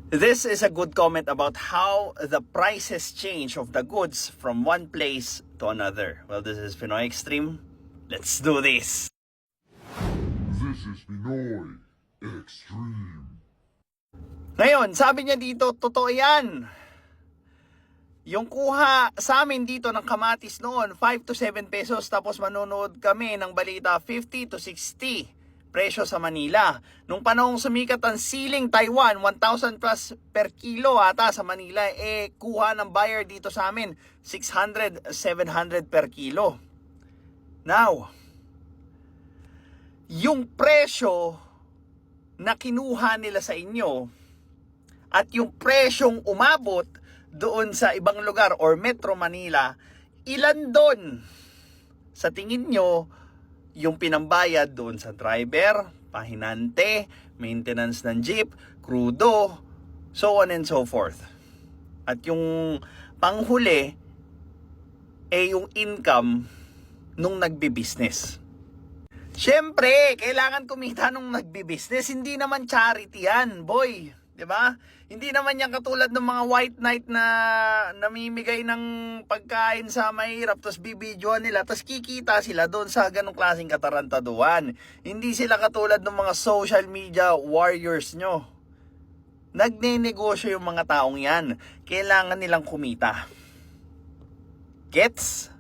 This is a good comment about how the prices change of the goods from one place to another. Well, this is Pinoy Extreme. Let's do this! This is Pinoy Extreme. Ngayon, sabi niya dito, totoo yan. Yung kuha sa amin dito ng kamatis noon, 5 to 7 pesos. Tapos manonood kami ng balita, 50 to 60 presyo sa Manila. Nung panahong sumikat ang siling Taiwan, 1,000 plus per kilo ata sa Manila, kuha ng buyer dito sa amin, 600, 700 per kilo. Now, yung presyo na kinuha nila sa inyo at yung presyong umabot doon sa ibang lugar or Metro Manila, ilan doon sa tingin nyo yung pinambayad doon sa driver, pahinante, maintenance ng jeep, krudo, so on and so forth. At yung panghuli, yung income nung nagbi-business. Siyempre, kailangan kumita nung nagbi-business. Hindi naman charity yan, boy. 'Di ba? Hindi naman yan katulad ng mga white knight na namimigay ng pagkain sa mahirap, tapos bibidyoan nila, tapos kikita sila doon sa ganong klaseng katarantaduhan. Hindi sila katulad ng mga social media warriors nyo. Nagnenegosyo yung mga taong yan. Kailangan nilang kumita. Gets?